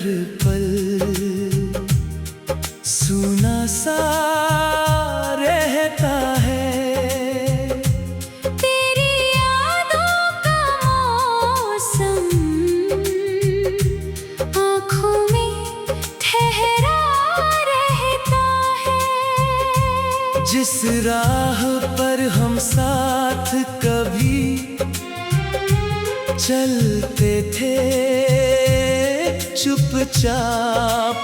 हर पल सुना सा रहता है। तेरी यादों का मौसम आँखों में ठहरा रहता है। जिस राह पर हम साथ कभी चलते थे चुपचाप,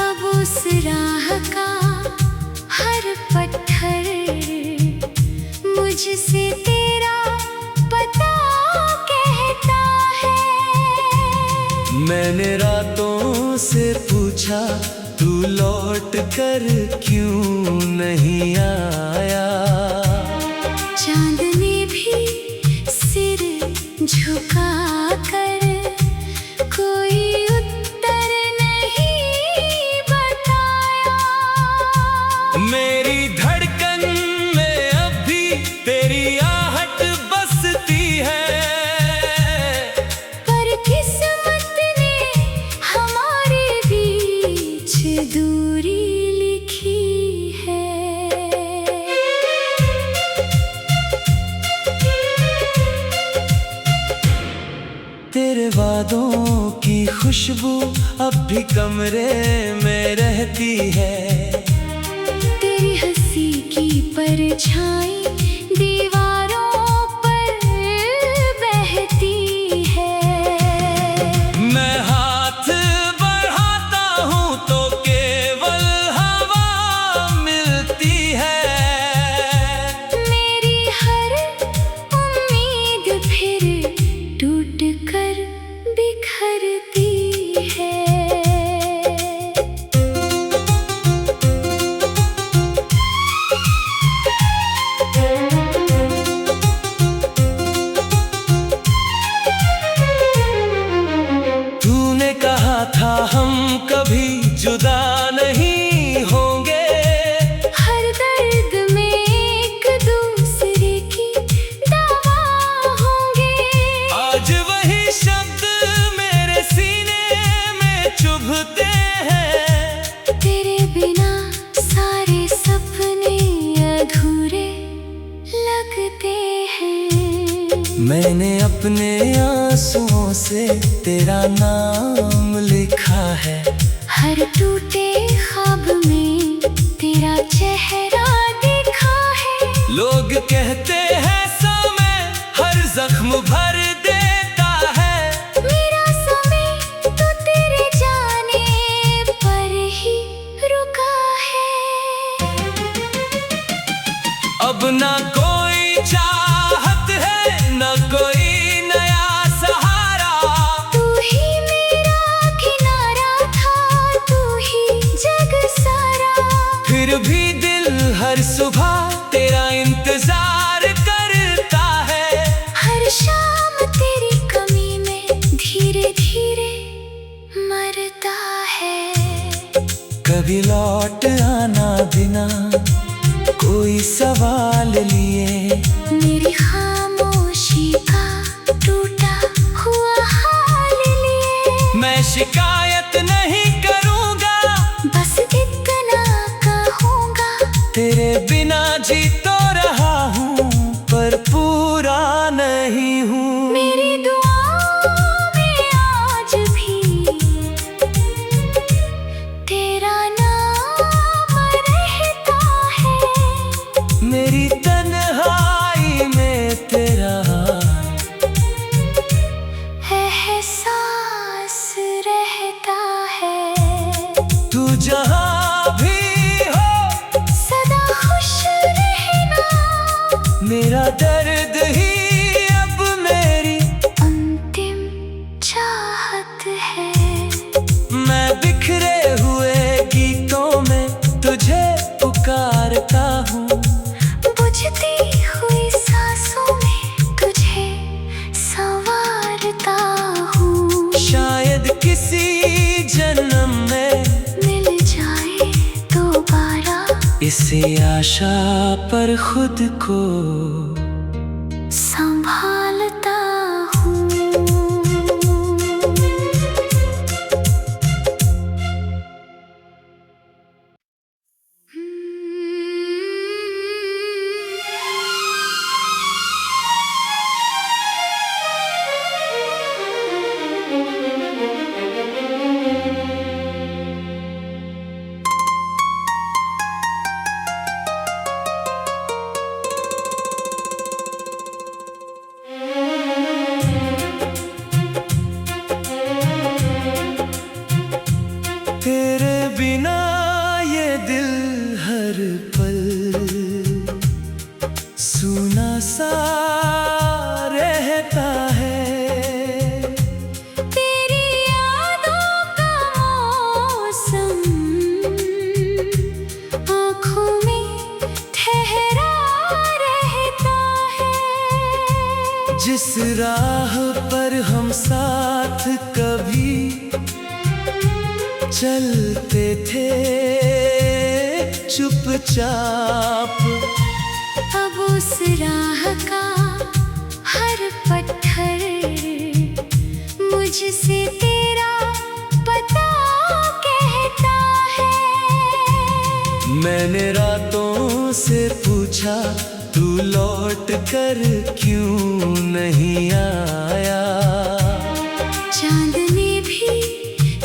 अब उस राह का हर पत्थर मुझसे तेरा पता कहता है। मैंने रातों से पूछा तू लौट कर क्यों नहीं आया। चांद ने भी सिर झुका कर कोई उत्तर नहीं बताया। मेरी धड़कन में अब भी तेरी आहट बसती है, पर किस्मत ने हमारे बीच दूरी लिखी है। तेरे वादों की खुशबू अब भी कमरे में रहती है। तेरी हंसी की परछाई दीवारों पर बहती है। मैं हाथ बढ़ाता हूँ तो केवल हवा मिलती है। मेरी हर उम्मीद फिर टूट कर बिखरती है। तूने कहा था हम कभी जुदा नहीं होंगे। हर दर्द में एक दूसरे की दवा होंगे। आज वही शब्द मेरे सीने में चुभते हैं। तेरे बिना सारे सपने अधूरे लगते हैं। मैंने अपने आंसुओं से तेरा नाम लिखा है। हर टूटे ख्वाब में तेरा चेहरा देखा है। लोग कहते हैं समय हर जख्म भर देता है। मेरा समय तो तेरे जाने पर ही रुका है। अब ना कोई चाहत है न कोई नया सहारा। तू ही मेरा किनारा था, तू ही जग सारा। फिर भी दिल हर सुबह तेरा इंतजार करता है। हर शाम तेरी कमी में धीरे धीरे मरता है। कभी लौट आना बिना कोई सवाल लिए। मेरी खामोशी का टूटा हुआ हाल लिए। मैं शिकायत नहीं करूँगा, बस इतना कहूँगा। तेरे बिना जी तो रहा हूँ पर पूरा नहीं हूँ। मेरी दुआओं में आज भी तेरा नाम रहता है। मेरी तन्हाई में तेरा एहसास रहता है। तू जहाँ भी हो सदा खुश रहना। मेरा दर्द ही अब मेरी अंतिम चाहत है। मैं बिखरे हुए गीतों में तुझे पुकारता हूँ। बुझती हुई सांसों में तुझे संवारता हूँ। शायद किसी जन्म में मिल जाए दोबारा। इसी आशा पर खुद को संभालता हूँ। कभी चलते थे चुपचाप। अब उस राह का हर पत्थर मुझसे तेरा पता कहता है। मैंने रातों से पूछा तू लौट कर क्यों नहीं आया। चांद ने भी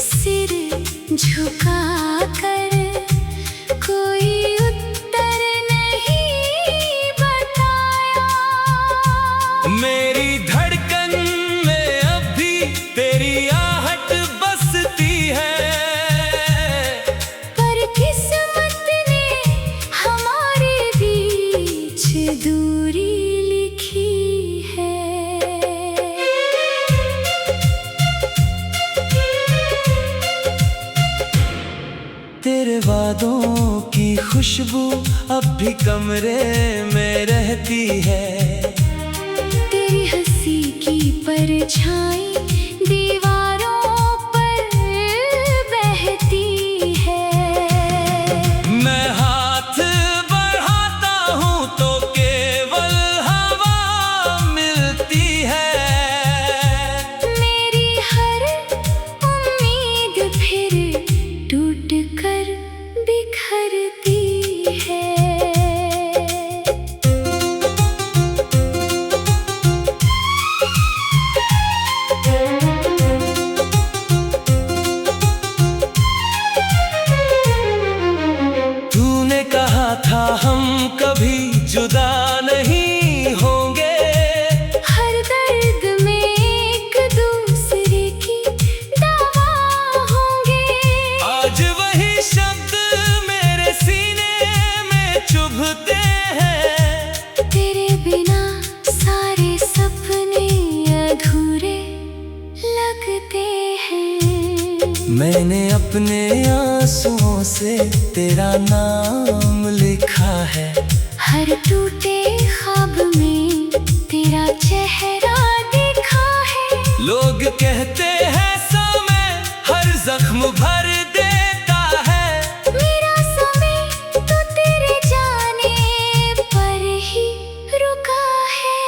सिर झुका कर कोई उत्तर नहीं बताया। मेरी धड़कन में अब भी तेरी आहट बसती है। पर किस्मत ने हमारे बीच दूरी लिखी है। तेरे वादों की खुशबू अब भी कमरे में रहती है। तेरी हंसी की परछाई दीवारों पर बहती है। मैं हाथ बढ़ाता हूँ तो केवल हवा मिलती है। मेरी हर उम्मीद फिर टूट कर बिखरती है। तूने कहा था हम कभी जुदा नहीं होंगे। हर दर्द में एक दूसरे की दवा होंगे। आज वही शब्द मेरे सीने में चुभते हैं। तेरे बिना सारे सपने अधूरे लगते हैं। मैंने अपने आंसुओं से तेरा नाम लिखा है। हर टूटे ख्वाब में तेरा चेहरा दिखा है। लोग कहते हैं समय हर जख्म भर देता है। मेरा समय तो तेरे जाने पर ही रुका है।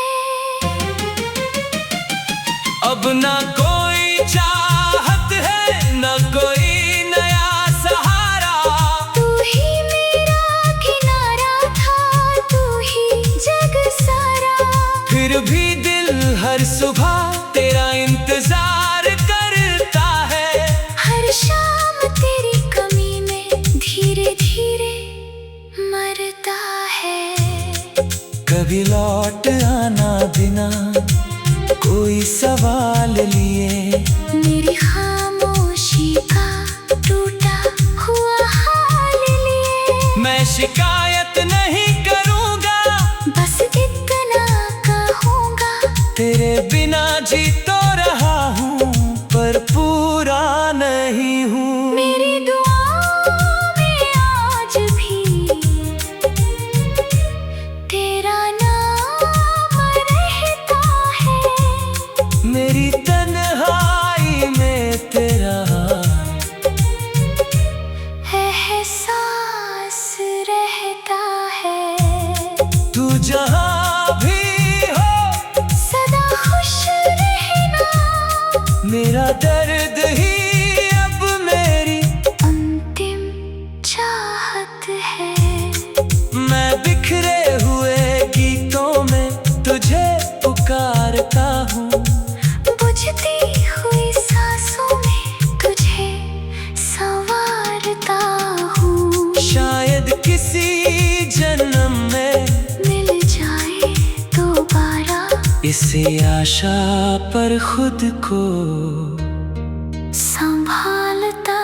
अब ना कोई चाहत है ना कोई नया सहारा। तू ही मेरा किनारा था, तू ही जग सारा। फिर भी दिल हर सुबह तेरा इंतजार करता है। हर शाम तेरी कमी में धीरे धीरे मरता है। कभी लौट आना बिना कोई सवाल लिए। मेरी खामोशी का टूटा हुआ हाल लिए। मैं शिकायत नहीं करूँगा, बस इतना कहूँगा। तेरे बिना जी तो रहा हूँ पर पूरा नहीं हूँ। मेरी दुआओं में आज भी तेरा नाम रहता है। मेरी तन्हाई में तेरा एहसास रहता है। तू जहाँ भी हो सदा खुश रहना। मेरा दर्द ही अब मेरी अंतिम चाहत है। मैं बिखरे हुए गीतों में तुझे पुकारता हूँ। बुझती हुई सांसों में तुझे संवारता हूँ। शायद किसी जन्म में मिल जाए दोबारा। इसी आशा पर खुद को संभालता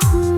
हूँ।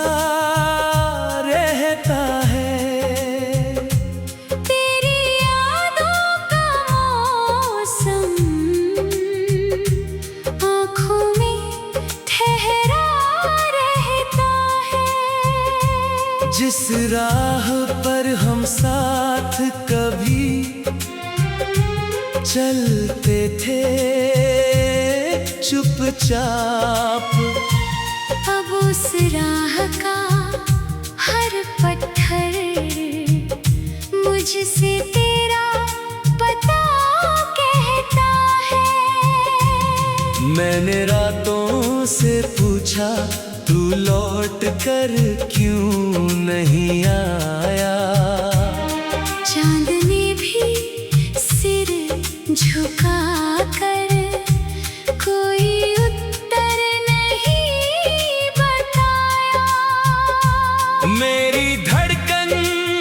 सा रहता है। तेरी यादों का मौसम आँखों में ठहरा रहता है। जिस राह पर हम साथ कभी चलते थे चुपचाप, अब उस राह का हर पत्थर मुझसे तेरा पता कहता है। मैंने रातों से पूछा तू लौट कर क्यों नहीं आया। चांद ने भी सिर झुका कर कोई उत्तर नहीं बताया। मेरी धड़कन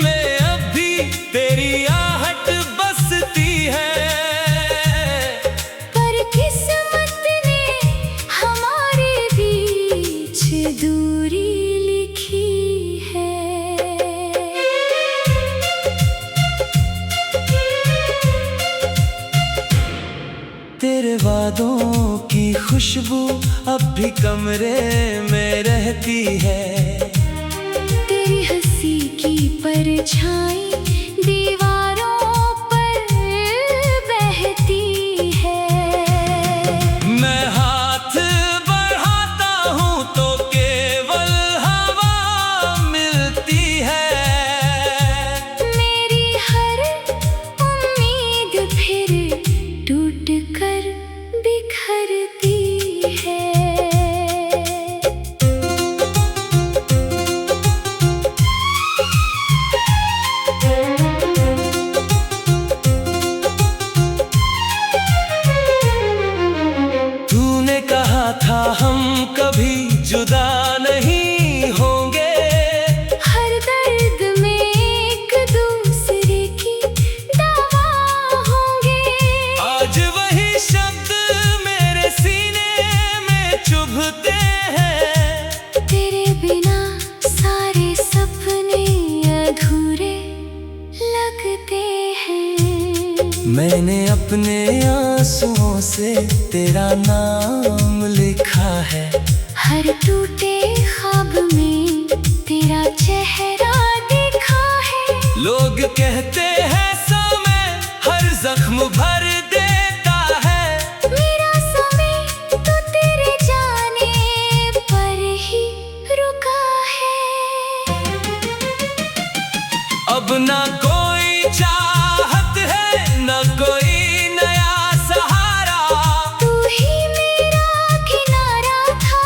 में अब भी तेरी आहट बसती है, पर किस्मत ने हमारे बीच दूरी लिखी है। तेरे वादों की खुशबू अब भी कमरे में रहती है। तेरी हंसी की परछाई दीवारों पर बहती है। मैं हाथ बढ़ाता हूँ तो केवल हवा मिलती है। मेरी हर उम्मीद फिर टूट कर बिखरती है। तूने कहा था हम कभी जुदा नहीं होंगे। हर दर्द में एक दूसरे की दवा होंगे। आज वही शब्द मेरे सीने में चुभते हैं। तेरे बिना सारे सपने अधूरे लगते हैं। मैंने अपने आंसुओं से तेरा नाम लिखा है। हर टूटे ख्वाब में तेरा चेहरा देखा है। लोग कहते हैं समय हर जख्म भर देता है। मेरा समय तो तेरे जाने पर ही रुका है। अब ना कोई चाहत है न कोई नया सहारा। तू ही मेरा किनारा था,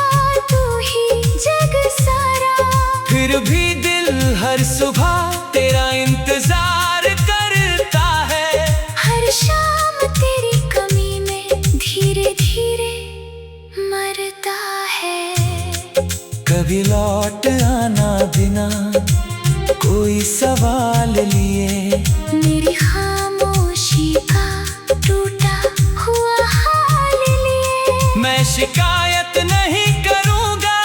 तू ही जग सारा। फिर भी दिल हर सुबह तेरा इंतजार करता है। हर शाम तेरी कमी में धीरे धीरे मरता है। कभी लौट आना बिना कोई सवाल लिए। मेरी खामोशी का टूटा हुआ हाल लिए। मैं शिकायत नहीं करूँगा,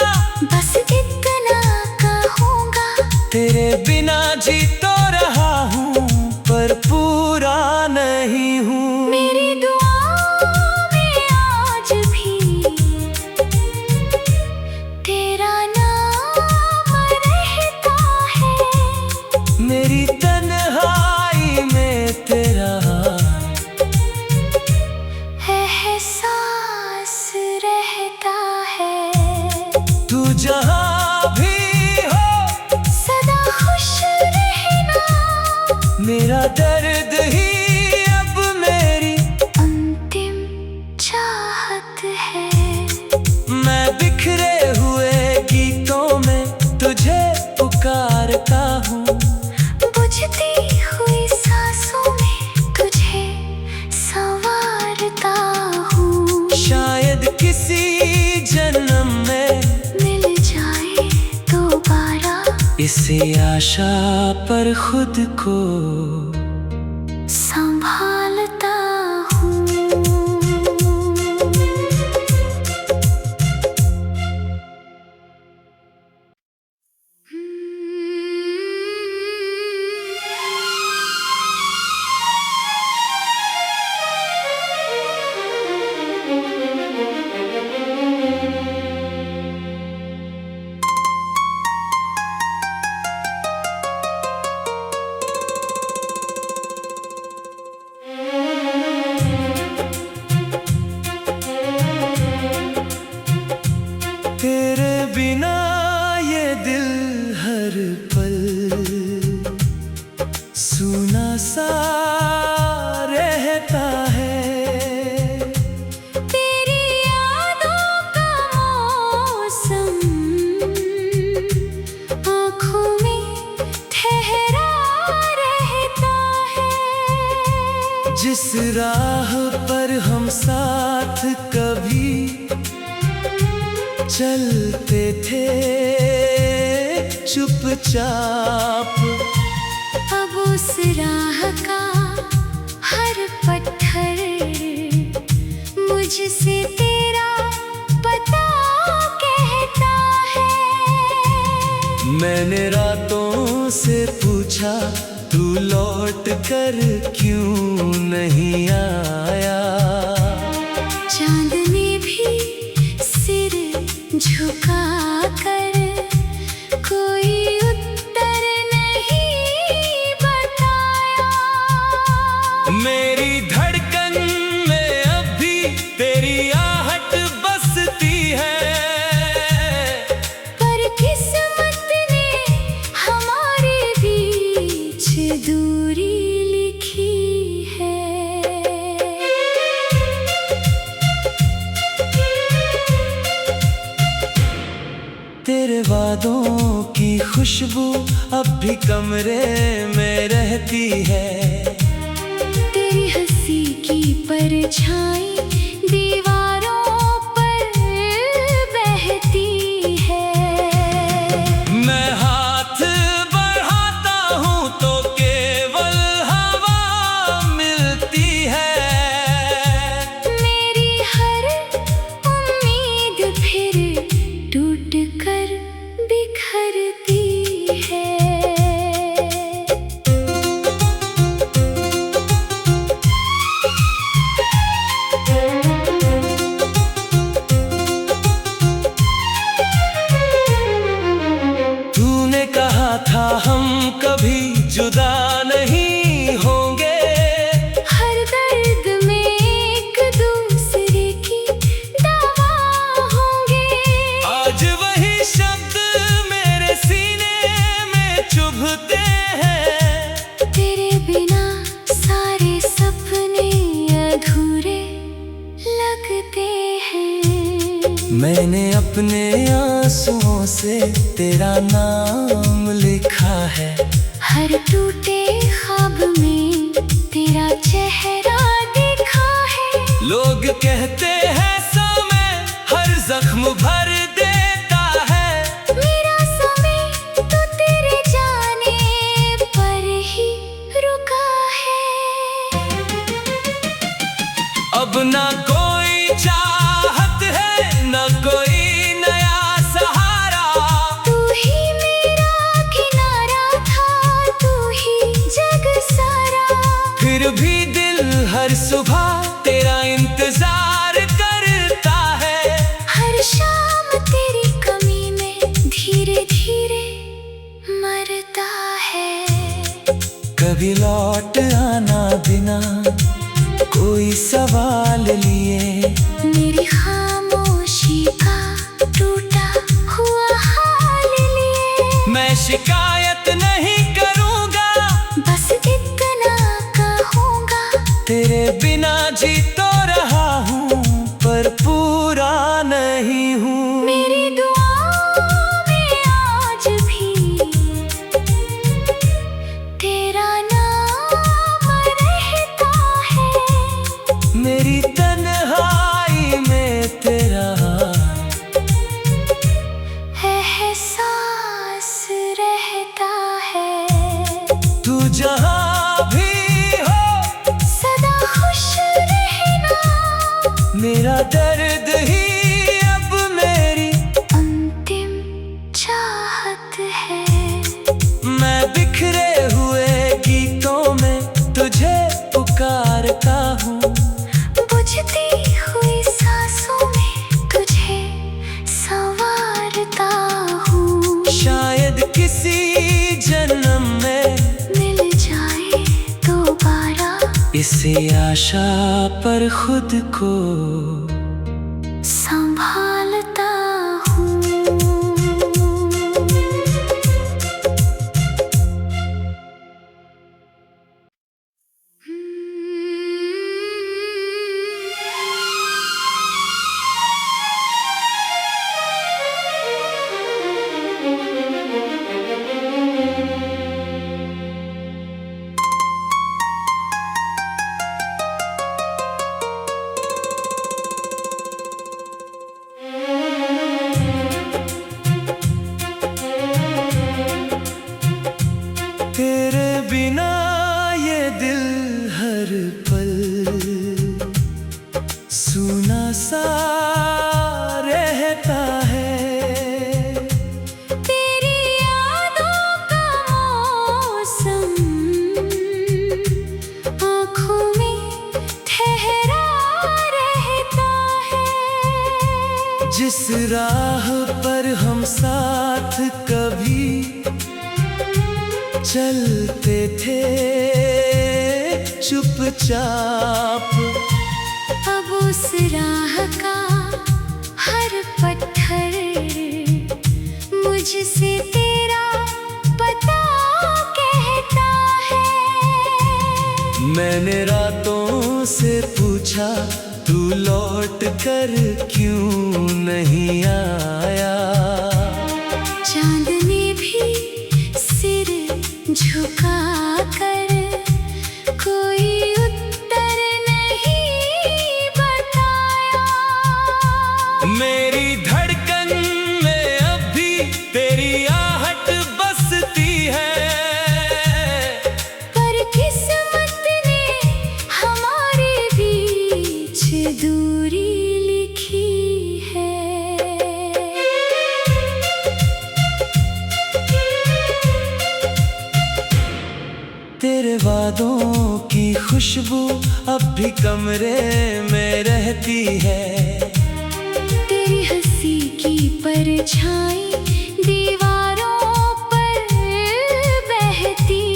बस इतना कहूँगा। तेरे बिना जी तो रहा हूँ पर पूरा नहीं हूँ। मेरी दुआओं में आज भी तेरा नाम रहता है। मेरी तन्हाई में तेरा एहसास रहता है। तू जहाँ भी हो सदा खुश रहना। मेरा दर्द ही अब मेरी अंतिम चाहत है। मैं बिखरे हुए गीतों में तुझे पुकारता हूँ। बुझती हुई सांसों में तुझे संवारता हूँ। शायद किसी जन्म में मिल जाए दोबारा। इसी आशा पर खुद को हर पल सूना सा रहता है। तेरी यादों का मौसम आँखों में ठहरा रहता है। जिस राह पर हम साथ कभी चलते थे चुपचाप, अब उस राह का हर पत्थर मुझसे तेरा पता कहता है। मैंने रातों से पूछा तू लौट कर क्यों नहीं आया। चांद ने भी सिर झुका कर कोई उत्तर नहीं बताया। मेरी धड़कन में अब भी तेरी आहट बसती है, पर किस्मत ने हमारे बीच दूरी लिखी है। तेरे वादों की खुशबू अब भी कमरे में रहती है। तेरी हंसी की परछाई दीवारों पर बहती है। मैं हाथ बढ़ाता हूँ तो केवल हवा मिलती है। मेरी हर उम्मीद फिर टूट कर बिखरती है। तूने कहा था हम कभी जुदा नहीं होंगे, हर दर्द में एक दूसरे की दवा होंगे। आज वही शब्द मेरे सीने में चुभते हैं। तेरे बिना सारे सपने अधूरे लगते हैं। मैंने अपने आंसुओं से तेरा नाम लिखा है। हर टूटे ख्वाब में तेरा चेहरा दिखा है। लोग कहते हैं समय हर जख्म भर देता है। मेरा समय तो तेरे जाने पर ही रुका है। अब ना कोई चाहत है ना कोई नया सहारा। तू ही मेरा किनारा था, तू ही जग सारा। फिर भी दिल हर सुबह तेरा इंतजार करता है। हर शाम तेरी कमी में धीरे धीरे मरता है। कभी लौट आना बिना कोई सवाल लिए। मेरी खामोशी का टूटा हुआ हाल लिए। मैं शिकायत नहीं करूँगा, बस इतना कहूँगा। तेरे बिना जी तो रहा हूँ पर पूरा नहीं हूँ। मेरी दुआओं में आज भी तेरा नाम रहता है। मेरी तन्हाई में तेरा एहसास रहता है। तू जहाँ भी हो सदा खुश रहना। मेरा दर्द ही अब मेरी अंतिम चाहत है। मैं बिखरे हुए गीतों में तुझे पुकारता हूँ। बुझती हुई सांसों में तुझे संवारता हूँ। शायद किसी जन्म में मिल जाए दोबारा। इसी आशा पर खुद को संभालता हूँ। चलते थे चुपचाप। अब उस राह का हर पत्थर मुझसे तेरा पता कहता है। मैंने रातों से पूछा तू लौट कर क्यों नहीं आया। चांद ने भी सिर झुका कर कोई उत्तर नहीं बताया। मेरी धड़कन में अब भी तेरी आहट बसती है। पर किस्मत ने हमारे बीच दूरी लिखी है। तेरे वादों की खुशबू अब भी कमरे में रहती है। तेरी हंसी की परछाई दीवारों पर बहती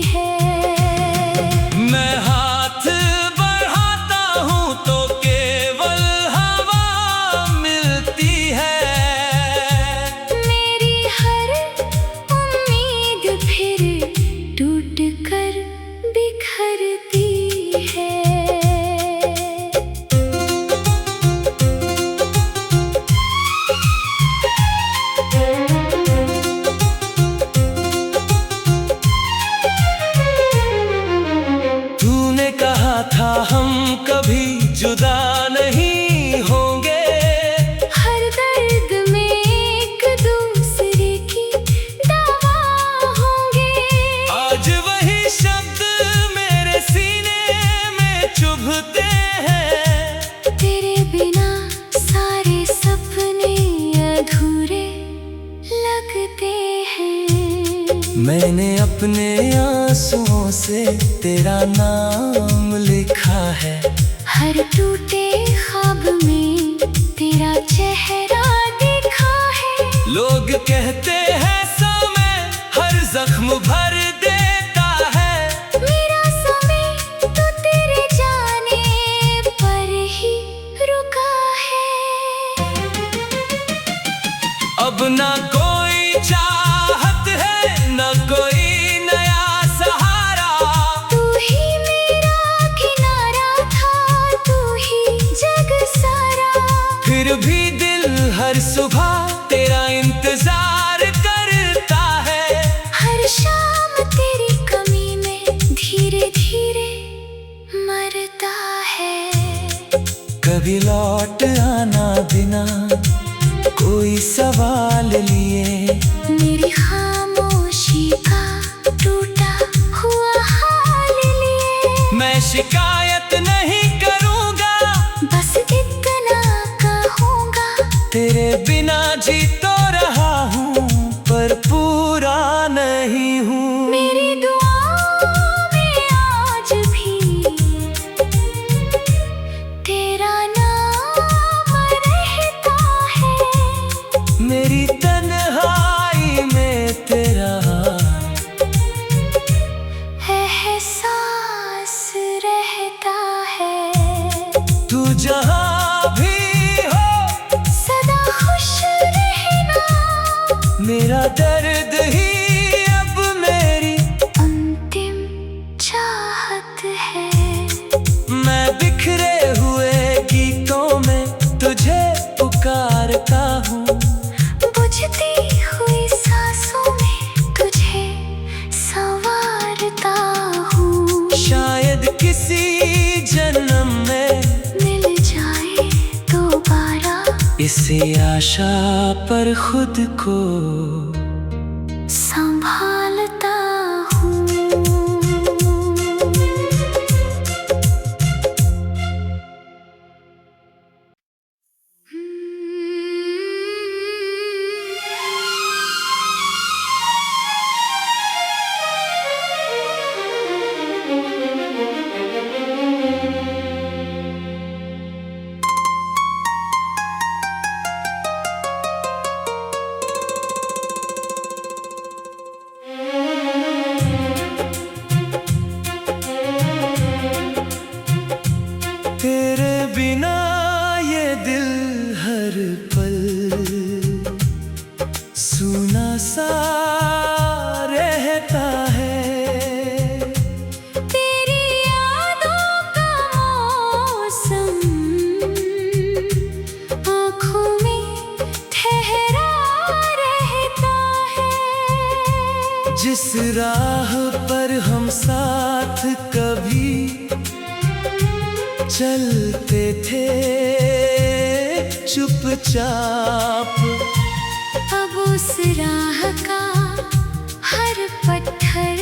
है। मैं हाथ बढ़ाता हूँ तो केवल हवा मिलती है। मेरी हर उम्मीद फिर टूट कर बिखरती है। तूने कहा था हम कभी जुदा नहीं होंगे। हर दर्द में एक दूसरे की दवा होंगे। आज वही शब्द मेरे सीने में चुभते हैं। तेरे बिना सारे सपने अधूरे लगते हैं। मैंने अपने आंसुओं से तेरा नाम लिखा है। हर टूटे ख्वाब में तेरा चेहरा देखा है। लोग कहते हैं समय हर जख्म भर देता है। मेरा समय तो तेरे जाने पर ही रुका है। अब ना कोई चाहत है न कोई नया सहारा। तू ही मेरा किनारा था, तू ही जग सारा। फिर भी दिल हर सुबह तेरा इंतजार करता है। हर शाम तेरी कमी में धीरे धीरे मरता है। कभी लौट आना बिना कोई सवाल लिए। मेरी खामोशी का टूटा हुआ हाल लिए। मैं शिकायत नहीं करूँगा, बस इतना कहूँगा। तेरे बिना जी तो रहा हूँ पर पूरा नहीं हूँ। मेरी दुआओं में आज भी तेरा नाम रहता है। मेरी तन्हाई में तेरा एहसास रहता है। तू जहाँ भी हो सदा खुश रहना। मेरा दर्द ही अब मेरी अंतिम चाहत है। मैं बिखरे हुए गीतों में तुझे पुकारता हूँ। बुझती हुई सांसों में तुझे संवारता हूँ। शायद किसी जन्म में मिल जाए दोबारा। इसी आशा पर खुद को संभालता हूँ। जिस राह पर हम साथ कभी चलते थे चुपचाप, अब उस राह का हर पत्थर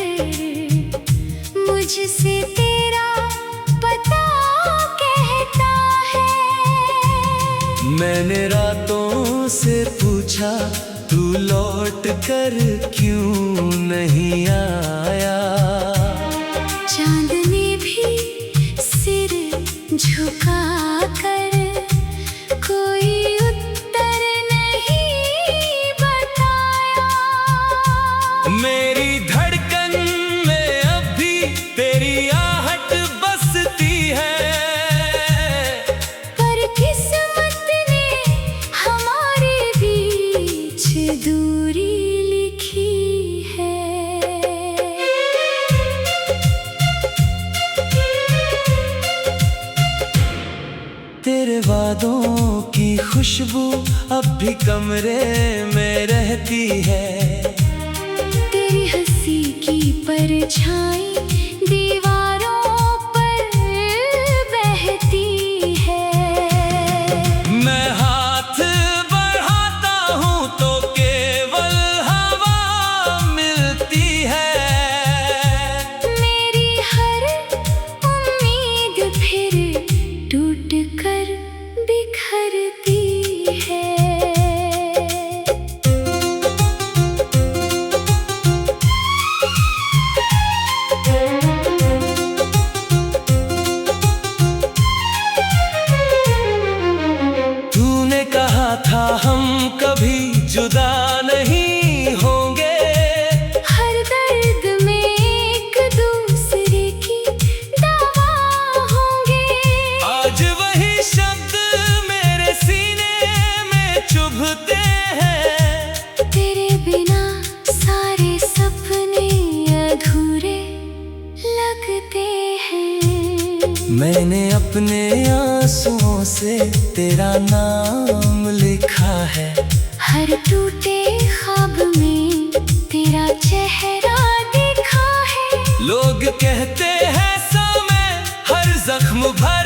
मुझसे तेरा पता कहता है। मैंने रातों से पूछा तू लौट कर क्यों नहीं आया। चांद ने भी सिर झुका कर कोई उत्तर नहीं बताया। मेरी धड़कन में अब भी तेरी आहट बसती है, पर किस्मत ने हमारे बीच दूरी लिखी है। तेरे वादों की खुशबू अब भी कमरे में रहती है। तेरी हंसी की परछाई दीवारों पर बहती है। मैं हाथ बढ़ाता हूँ तो केवल हवा मिलती है। मेरी हर उम्मीद फिर टूट कर बिखरती है। तूने कहा था हम कभी जुदा नहीं होंगे, हर दर्द में एक दूसरे की दवा होंगे। आज वही शब्द मेरे सीने में चुभते हैं। तेरे बिना सारे सपने अधूरे लगते हैं। मैंने अपने आंसुओं से तेरा नाम लिखा है। हर टूटे ख्वाब में तेरा चेहरा दिखा है। लोग कहते हैं समय हर जख्म भर